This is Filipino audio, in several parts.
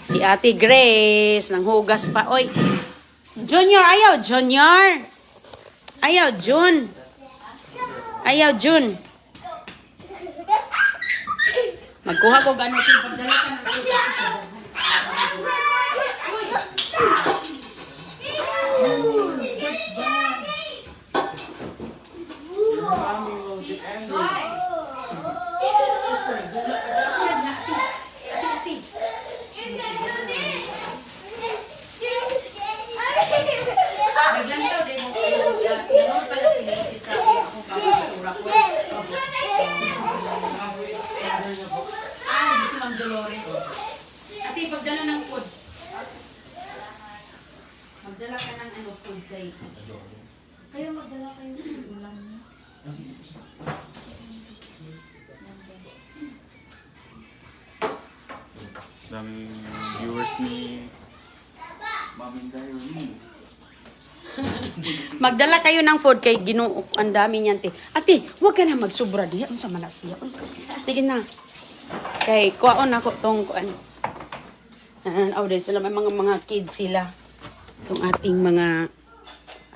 Si Ate Grace, nang hugas pa. Oy, Junior, ayaw, Junior. Ayaw, Jun. Ayaw, Jun. Magkuha ko gano'n siya pagdala ka ng naglantaw din mo naman pala sinisi sa akong kapasura ko. Di si Ma'am Dolores. Ate, pagdala ng food. Magdala ka ng ano food kay. Kayo magdala kayo ng ulam niyo. Daming viewers ni Mami Diary. Magdala kayo ng food kay Ginoo. Ang dami niyan, te. Ate, huwag ka na magsubra diha. Unsa man na siya? Sige na. Kay kuwaon ako tong kuan. Oh, dahil sila may mga kids sila. Itong ating mga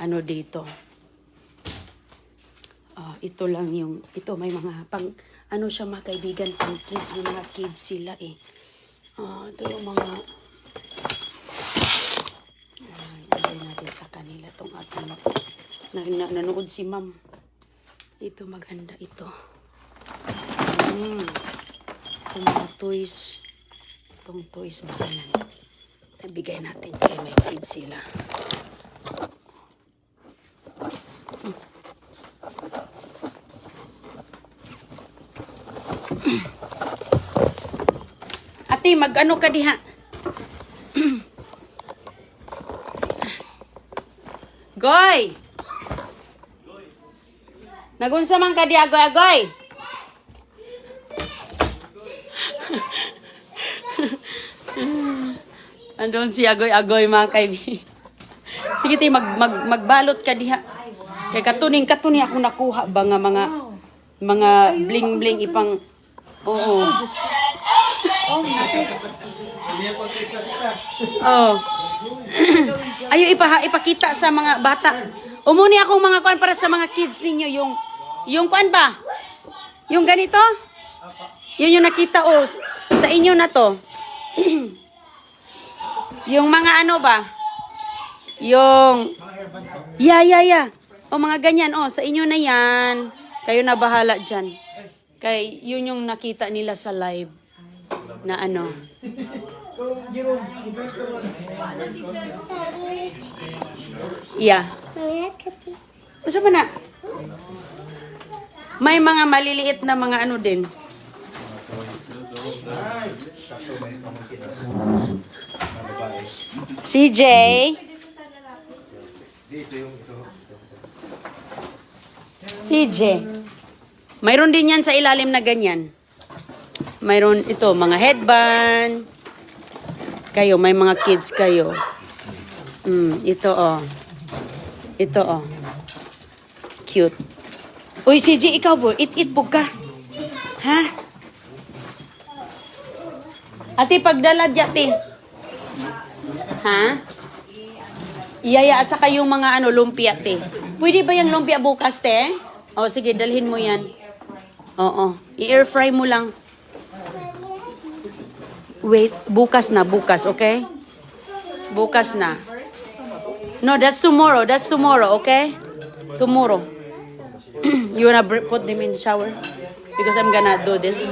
ano dito. Ito lang yung ito may mga pang ano siya mga kaibigan pang kids, may mga kids sila eh. Ito yung mga ilagay natin sa kanila tong ating nanood si ma'am. Ito maganda ito. Itong mga toys. Itong toys ba yan? Nabigay natin kay may kids sila. Ate, mag-ano ka diha? Goy! Nagunsa man ka di agoy-agoy? Andun si agoy-agoy mga kaibigan. Sige tayo, magbalot ka diha. Kaya katuning ako nakuha ba nga mga bling-bling ipang... Oo. Oh. Ayo ipakita sa mga bata. Umuni akong mga kuan para sa mga kids ninyo yung kuan ba? Yung ganito? Yun yung nakita sa inyo na to. Yung mga ano ba? Yung yeah. O mga ganyan sa inyo na yan. Kayo na bahala diyan. Kay yun yung nakita nila sa live na ano. Yeah. Gusto mo na? May mga maliliit na mga ano din. CJ. CJ. Mayroon din yan sa ilalim na ganyan. Mayroon ito, mga headband. Kayo, may mga kids kayo. Ito Ito Cute. Uy, CJ, ikaw po, it po ka. Ha? Ate, pagdala dyan, ha? Iyaya at saka yung mga lumpia, te. Pwede ba yung lumpia bukas, te? Sige, dalhin mo yan. Oo. I-air fry mo lang. Wait, bukas, okay? Bukas na. No, that's tomorrow, okay? Tomorrow. You wanna put them in the shower? Because I'm gonna do this.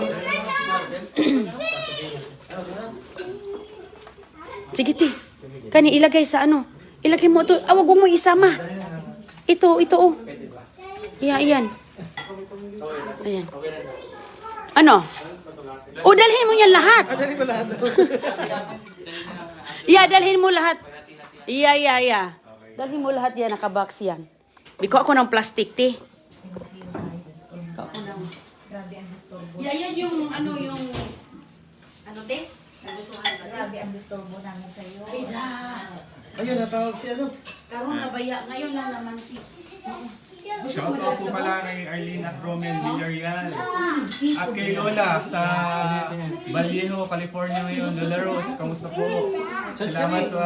Sige, ti. Kani, ilagay sa ano? Ilagay mo ito. Wag mo isama. Ito, Iyan. Ayan. Ano? Dalhin mo yan lahat. Dalhin mo lahat. Dalhin mo lahat. Dalhin mo lahat yan, nakabox yan. Biko ako ng plastic, te. Yan yung, te? Grabe ang disturbo namin kayo. Ayun, natawag si ano. Karoon na baya. Ngayon lang naman, te. Shoutout po pala kay Arlene at Romel Villarreal. At kay Lola sa Vallejo, California ngayon. Lola Rose, kamusta po? Salamat po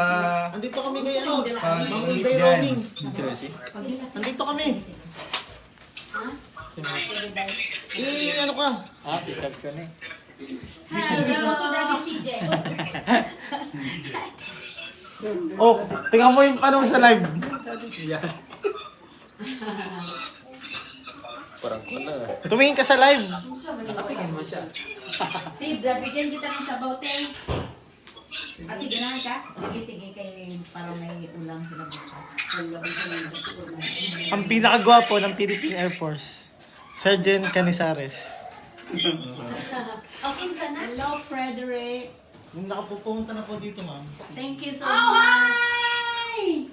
Andito kami kay ano, Ma'am pag-ulit Inday dyan. Roaming. Andito kami. Ano ka? Si Section eh. Oh, tingnan mo yung ano sa live. Parang ko na. Tumingin ka sa live. Nakapigin mo siya. Tib, bigyan kita ng sabaw, te. Ate, ganahan ka? Sige, kay para may ulam sila bukas. Ang pinakagwapo ng Philippine Air Force, Sergeant Canizares. Okay, sana. Hello, Frederick. Yung nakapupunta na po dito, ma'am. Thank you so Oh, much. hi!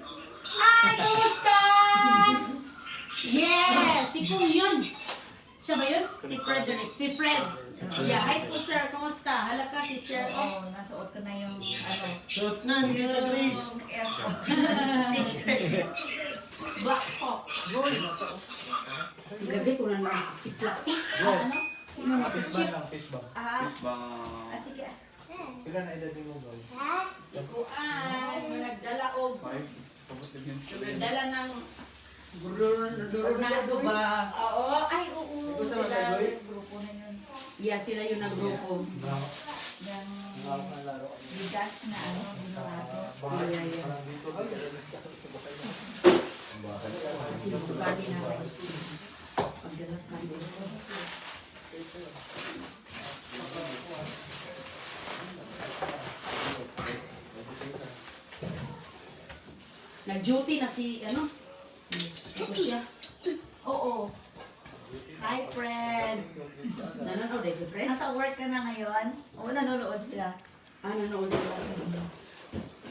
Hi, kumusta? Yes, si Kung yun. Siya ba yun? Si Frederick. Si Fred. Yeah, hi po sir, kumusta? Halaka si sir. Oh. Oh, nasuot ko na yung ano. Shot na, hindi ka Grace. Yung airport. Black Hawk. Gabi ko na lang si Black Hawk. Ano? Ah, Bang sige. Kailan na edad mo, boy? Si Kuan, nagdala og nagdala ng Ronaldo ba? Oo, ay, oo. Sila yung grupo na yun. Yeah, sila yung naggrupo. Yung bigas na ano, ginawa ko. Yeah, yeah. Bali na rice. Pagdala ka dito. Nag-duty na si, ano? Ito siya. Oo. Hi, Fred. Nanonood eh si Fred? Nasa work ka na ngayon? Oo, nanonood sila. Ah, nanonood sila.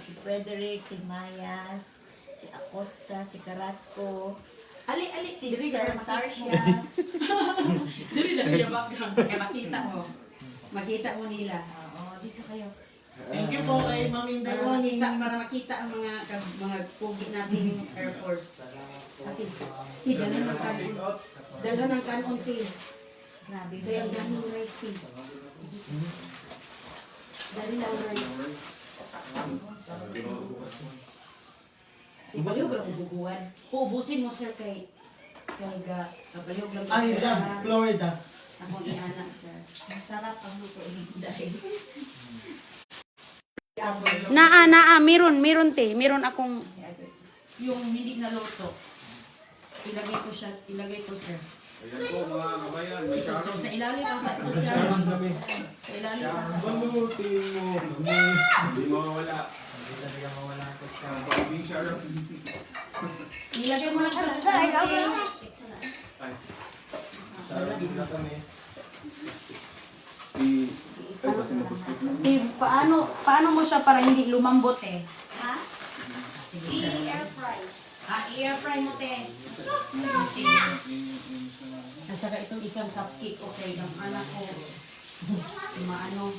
Si Frederick, si Mayas, si Acosta, si Carrasco, Ali, si dili Sir ka Sarsia. Dili na yung background. Kaya makita mo. Makita mo nila. Oo, dito kayo. Thank you po kay Ma'am Inday Roaming. Para makita ang mga pugi nating Air Force. Ati, dala ng kanon. Dala ng kanon, ti. Grabe. Kaya ang daming rice, ti. Dali lang rice. Ibaliyog lang ubuguan. Uubusin mo, sir, kay kabaliyog lang. Ay, yeah, Florida. Akong iana, sir. Masarap ang luto ni Inday. Naa, meron te. Meron akong yung hindi na loto. Ilagay ko, sir. Ayan po mga kabayan, may Ito, sir, Sharon. sa ilalim ang bato, sir. Sa ilalim ang Balutin mo. Hindi mawawala. Baby Sharon. Ilagay mo lang sa ilalim. Ay. Paano mo siya para hindi lumambot eh? Ha? Sige, sir. Air fry. Air fry mo, te. At saka itong isang cupcake, okay, ng anak ko. Maano.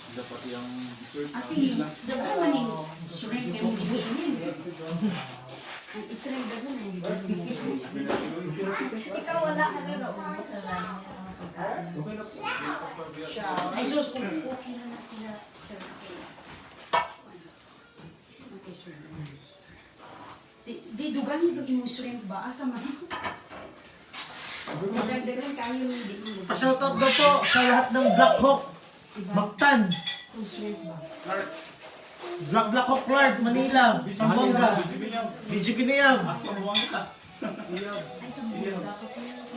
Dapat yung dessert na Ate, dagan man yung shrimp yung bibinin. Ang Israel dagan na yung bibinin. Ikaw wala ka na naubos na lang. Ay, sus, okay na na sila, sir. Okay, sir. Di dugan nito yung shrimp ba? Asa man? Dagdagan kayo hindi mo. Pa-shoutout daw po sa lahat ng Black Hawk. Mactan. Yung shrimp ba? Black Hawk Lord, Manila, Pampanga. BGP Niyam.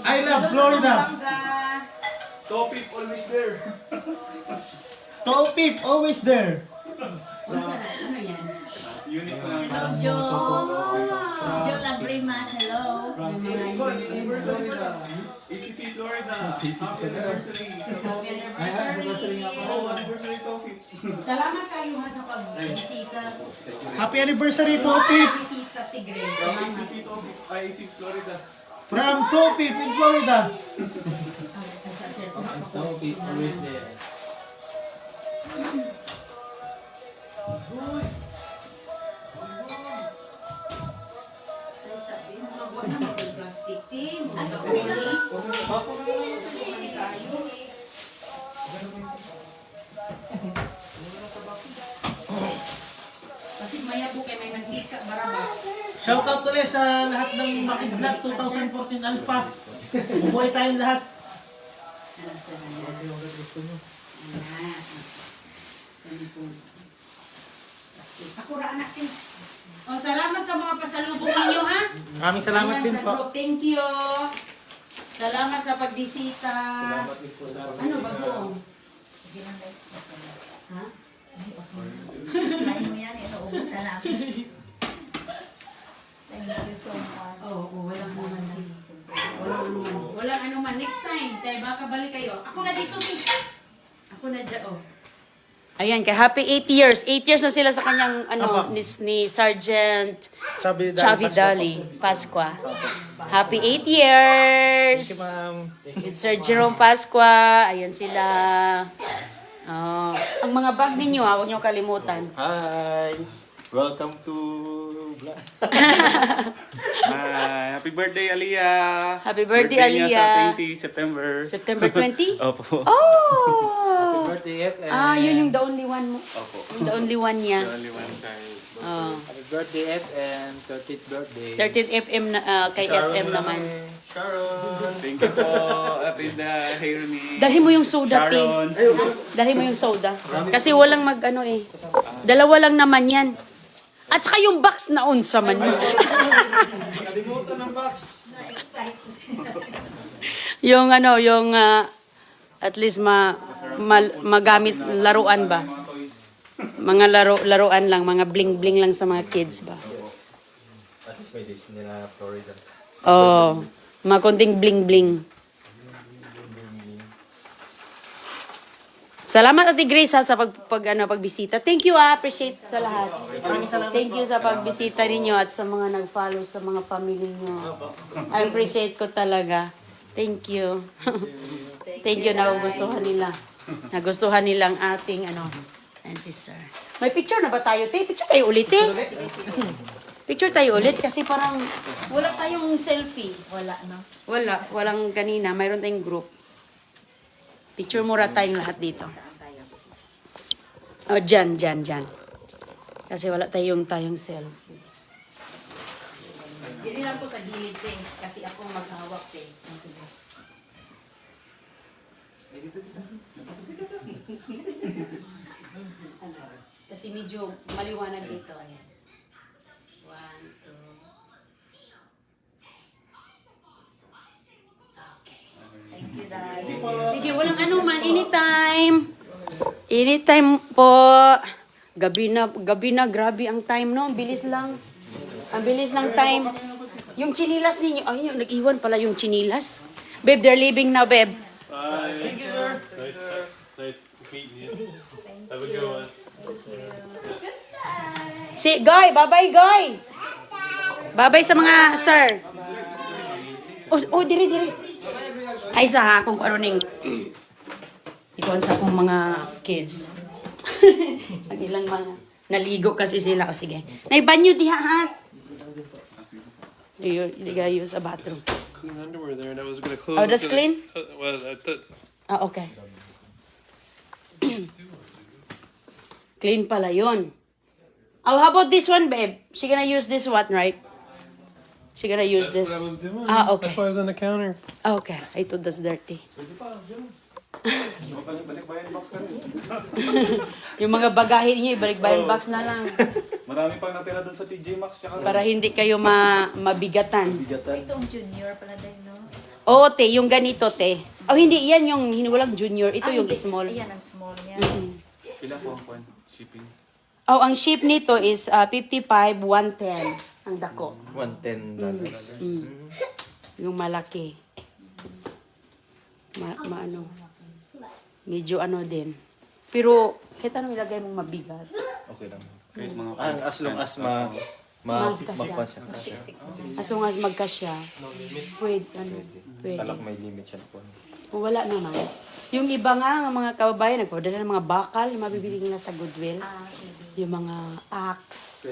I love Florida. Topic always there. Topip, always there. Unsa na? Ano yan? Unit na. Hello, Joe. Joe Labrimas, hello. ACP Florida. Happy anniversary. Happy anniversary. Oh, anniversary Topic. Salamat kayo ha sa pagbisita. Happy anniversary, Topip. Bisita Tigre. From Salamat. ACP Topic. Ay, ACP Florida. From Topip in Florida. At sa sir, Topic, always there. Ay, sabi mo, wag na mag-plastic. Kasi maya po kay may mantika, baraba. Shoutout ulit sa lahat ng Bakit Black 2014 Alpha. Bubuhay tayong lahat. Pakura natin. Oh, salamat sa mga pasalubong ninyo, ha? Maraming salamat Ayan, din sa po. group. Thank you. Salamat sa pagbisita. Ano ba po? Ha? Kain mo yan, inuubos na natin. Thank you so much. Oo, walang anuman. Walang anuman. Walang anuman. Next time, tayo baka balik kayo. Ako na dito, miss. Ako na dyan, oh. Ayan, kay happy 8 years. 8 years na sila sa kanyang, Apa. ni Sergeant Chavi Dali Pasqua. Happy 8 years! Thank you, ma'am. With Sir Jerome Pasqua. Ayan sila. Oh, ang mga bag ninyo, huwag niyo kalimutan. Hi! Welcome to Black. Hi, happy birthday, Aliyah! Happy birthday, niya Aliyah. sa 20 September. September 20? Opo. Oh! Birthday FM. Ah, yun yung the only one mo. Opo. Yung the only one niya. The only one child. Oh. Happy birthday FM. 30th birthday. 13 FM na, kay FM naman. Sharon! Thank you po, Atinda, Hayroni. Dalhin mo yung soda, T. Sharon. Dalhin mo yung soda. Kasi walang mag-ano eh. Dalawa lang naman yan. At saka yung box na unsa man yun. Kalimutan ng box. Yung yung at least magamit laruan ba? Mga toys. Mga laruan lang, mga bling-bling lang sa mga kids ba? At least may Disney na Florida. Oh, mga konting bling-bling. Salamat Ate Grace ha, sa pagbisita. Thank you appreciate sa lahat. Thank you sa pagbisita ninyo at sa mga nag-follow sa mga family niyo. I appreciate ko talaga. Thank you. Thank you, nagustuhan nila. Nagustuhan nilang ating and si Sir. May picture na ba tayo, te? Picture tayo ulit, te. Picture tayo ulit kasi parang wala tayong selfie. Wala, no? Walang kanina. Mayroon tayong group. Picture mura tayong lahat dito. Saan tayo? O, dyan. Kasi wala tayong selfie. Dili lang po sa gilid, te. Kasi ako maghawak, te. Kasi medyo maliwanag dito. Ayan. 1, 2. Okay. Thank you, Daddy. Sige, walang anuman. Anytime. Anytime po. Gabi na, grabe ang time, no? Ang bilis lang. Ang bilis ng time. Yung chinilas ninyo, ay, nag-iwan pala yung chinilas. Babe, they're leaving now, babe. Thank you, sir. Nice meeting you. Have a good one. Si, Guy, bye-bye, Guy. Bye-bye sa mga sir. Diri. Ay, sa kung ano ning. Ikaw sa akong mga kids. Ang ilang mga naligo kasi sila. O sige. Naibanyo diha, ha? Ligayo sa bathroom. Clean underwear there, and I was gonna close. Oh, that's clean? Well, I thought. Ah, okay. Clean pala yun. Oh, how about this one, babe? She gonna use this one, right? She gonna use That's this. what I was doing. Ah, okay. That's why I was on the counter. Ah, okay. I thought that's dirty. Balik bayan box ka rin. Yung mga bagahe niyo, ibalik ba yung box na lang. Marami pang natira dun sa TJ Maxx. Tsaka Para hindi kayo mabigatan. Itong junior pala din, no? Oo, te. Yung ganito, te. Oh, hindi. Yan yung walang junior. Ito yung hindi. small. Ayan, ang small niya. Pila po ang kwan? Shipping. Oh, ang ship nito is 55, 110. Ang dako. $110. Yung malaki. Ano. Medyo ano din. Pero, kahit anong ilagay mong mabigat. Okay lang. Kahit mga As long as magpasya. As long as magkasya. Pwede. Kalak may limit siya po. O, wala naman. Yung iba nga, ang mga kababayan, nagpapadala ng mga bakal, yung mabibili nila sa Goodwill. Yung mga axe,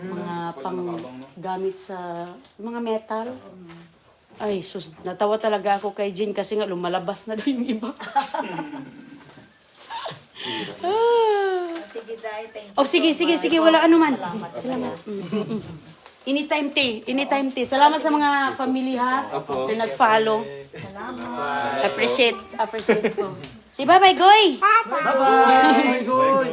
mga pang gamit sa, yung mga metal. Ay, sus, natawa talaga ako kay Jean kasi nga lumalabas na daw yung iba. Ah. Sige, Day. Thank you. Oh, sige, wala ano man. Salamat. Anytime tea. Salamat sa mga family ha, na nag-follow. Salamat. Appreciate ko. Say bye-bye, Goy! Bye-bye! Good!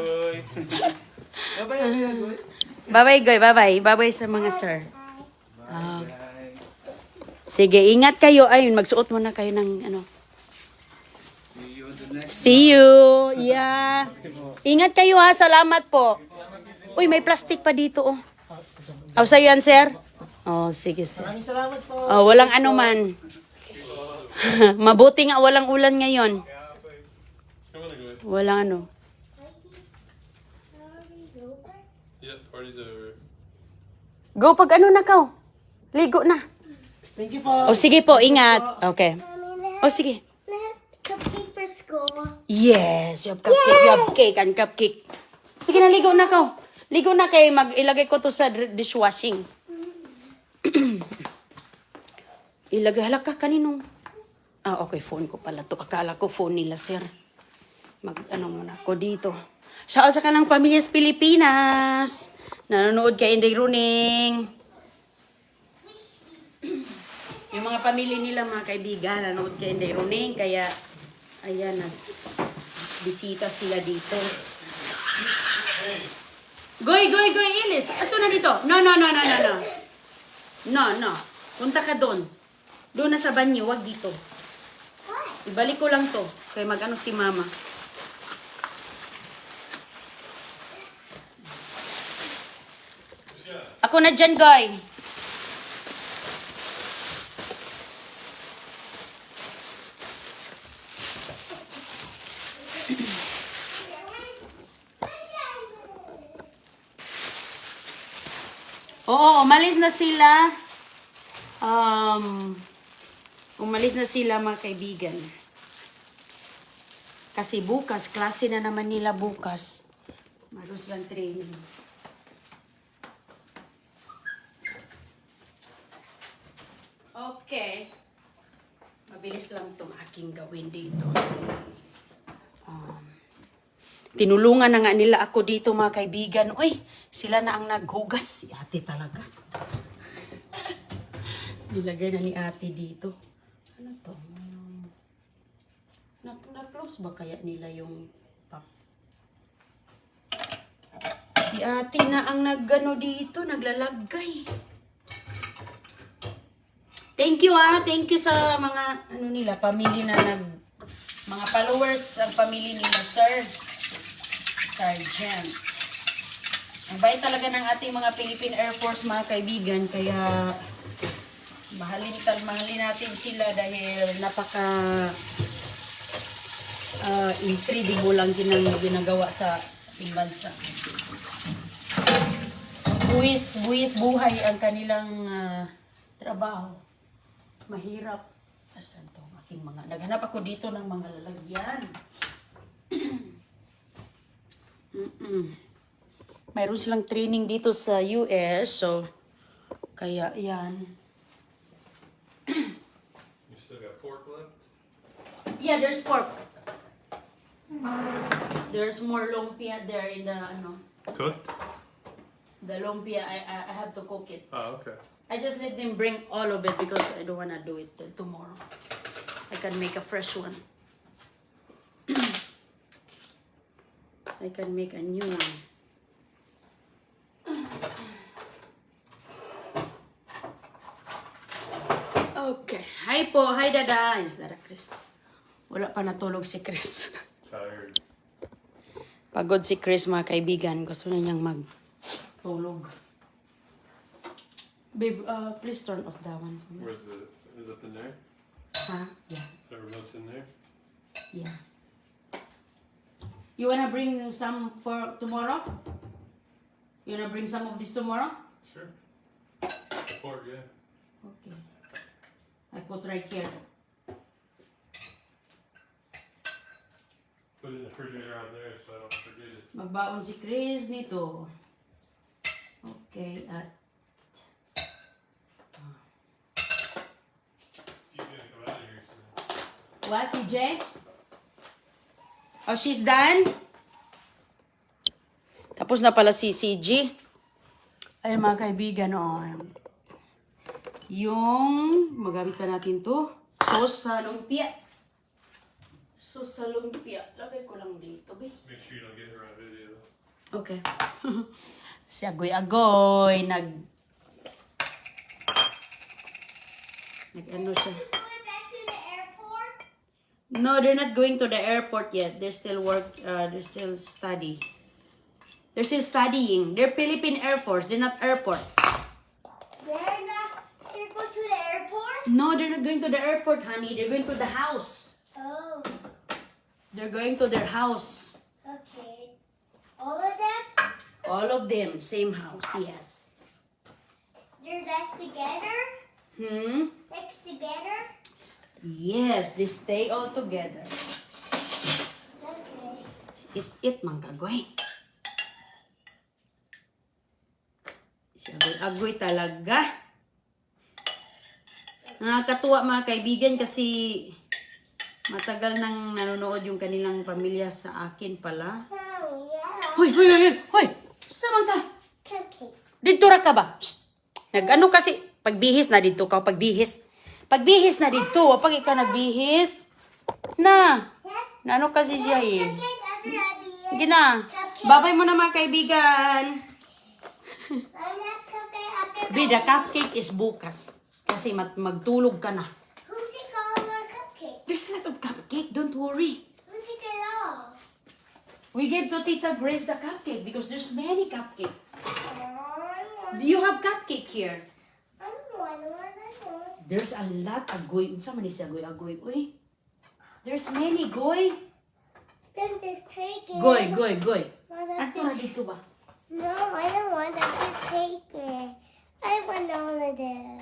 Bye-bye, Goy. Bye-bye sa mga sir. Ah. Sige, ingat kayo. Ayun, magsuot muna kayo ng ano. See you the next. See you. Yeah. Ingat kayo ha. Salamat po. Uy, may plastic pa dito oh. Oh, sa'yo yan, sir? Oh, sige, sir. Maraming salamat po. Oh, walang ano man. Mabuti nga walang ulan ngayon. Come on, go. Walang ano. Yeah, party's over. Go pag ano na ka. Ligo na. Thank you po. O sige po, ingat. Okay. O sige. Cupcake for school. Yes, you have cupcake. You have cake and cupcake. Sige na, ligo na ka. Ligo na kay ilagay ko to sa dishwashing. Ilagay, halaka kaninong. Ah, okay, phone ko pala to. Akala ko phone nila, sir. Ano muna ako dito. Shout out sa kanang pamilyas Pilipinas. Nanonood kay Inday Runing. Yung mga pamilya nila, mga kaibigan, nanonood kay Inday Runing. Kaya, ayan, bisita sila dito. Goy, Ilis. Ito na dito. No. No. Punta ka doon. Doon na sa banyo, wag dito. Ibalik ko lang to. Kaya mag-ano si mama. Ako na dyan, Goy. Oo, umalis na sila. Umalis na sila mga kaibigan. Kasi bukas, klase na naman nila bukas. Meron silang training. Okay. Mabilis lang itong aking gawin dito. Tinulungan na nga nila ako dito mga kaibigan. Uy, sila na ang naghugas. Si ate talaga. Nilagay na ni ate dito. Ano to? Na-close ba kaya nila yung pop? Si ate na ang naggano dito, naglalagay. Thank you Thank you sa mga ano nila, pamilya na mga followers ang pamilya nila, sir. Sergeant. Ang bait talaga ng ating mga Philippine Air Force mga kaibigan, kaya mahalin natin sila dahil napaka incredible lang ginagawa sa ating bansa. Buwis buhay ang kanilang trabaho. Mahirap. Asan to? Aking mga naghanap ako dito ng mga lalagyan. Mayroon silang training dito sa US, so kaya yan. You still got pork left? Yeah, there's pork. There's more lumpia there in the Cooked? the lumpia. I have to cook it. Oh, okay. I just let them bring all of it because I don't wanna do it till tomorrow. I can make a fresh one. I can make a new one. Okay. Hi po. Hi, Dada. Is that a Chris? Wala pa natulog si Chris. Tired. Pagod si Chris, mga kaibigan. Gusto na niyang magtulog. Babe, please turn off that one. Where's the? Is it in there? Huh? Yeah. The remote's in there. Yeah. You wanna bring some for tomorrow? You wanna bring some of this tomorrow? Sure. Pork, yeah. Okay. I put right here. Put it in the refrigerator out there so I don't forget it. Magbaon si Chris nito. Okay, at What, CJ? Oh, she's done? Tapos na pala si CG. Ayun mga kaibigan, oh. Yung, magamit pa natin to. Sauce sa lumpia. Sauce sa lumpia. Lagay ko lang dito, be. Make sure you don't get her on video. Okay. Si Agoy-Agoy, nag-ano siya. Going back to the airport? No, they're not going to the airport yet. They're still they're still studying. They're still studying. They're Philippine Air Force. They're not airport. They're going to the airport? No, they're not going to the airport, honey. They're going to the house. Oh, They're going to their house. okay. All of them? All of them, same house, yes. They're next together? Next together? Yes, they stay all together. Okay. It mang kagoy. Si Agoy-Agoy talaga. Nakakatuwa mga kaibigan kasi matagal nang nanonood yung kanilang pamilya sa akin pala. Oh, yeah. Hoy, hoy, hoy, hoy! Samantha! Cupcake. Dito ra ka ba? Shh! Nag-ano kasi, pagbihis na dito ka, pagbihis. Pagbihis na dito, pag ikaw nagbihis. Na! Naano kasi siya eh. Cupcake after I be Sige na. Babay mo na mga kaibigan. I'm not cupcake after Be, the cupcake is bukas. Kasi magtulog ka na. Who take all our cupcake? There's a lot of cupcake, don't worry. Who take it all? We gave to Tita Grace the cupcake because there's many cupcake. I Do you have cupcake here? want. There's a lot of goy. Unsa man ni siya goy-agoy? Uy. There's many goy. Then they take it. Goy. Mother, Ato na dito ba? no, I don't want them to take it. I want all of them.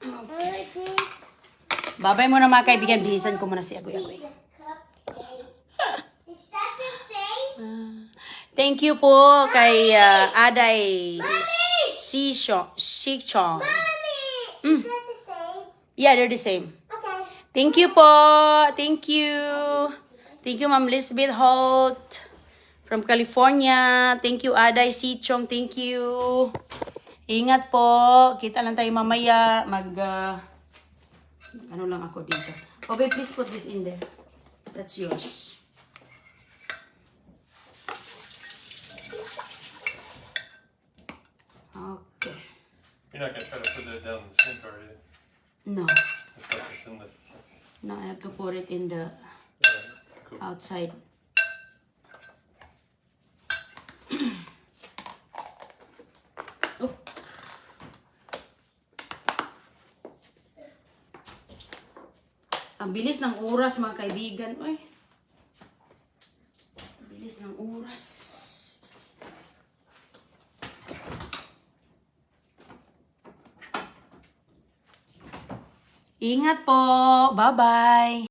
Okay. Babay mo na mga kaibigan. Bihisan ko muna si Agoy-Agoy. Piece of cupcake. Is that the same? Thank you po kay Aday Sichong. Mommy! Is that the same? Yeah, they're the same. Okay. Thank you po. Thank you. Thank you, Ma'am Elizabeth Holt from California. Thank you, Aday Sichong. Thank you. Ingat po. Kita lang tayo mamaya. Ano lang ako dito. Obe, please put this in there. That's yours. Okay. You're not gonna try to put that down in the sink, are you? No. It's like it's in the. No, I have to put it in the Cool. outside. Oh. Ang bilis ng oras mga kaibigan. Uy. Ang bilis ng oras. Ingat po. Bye-bye.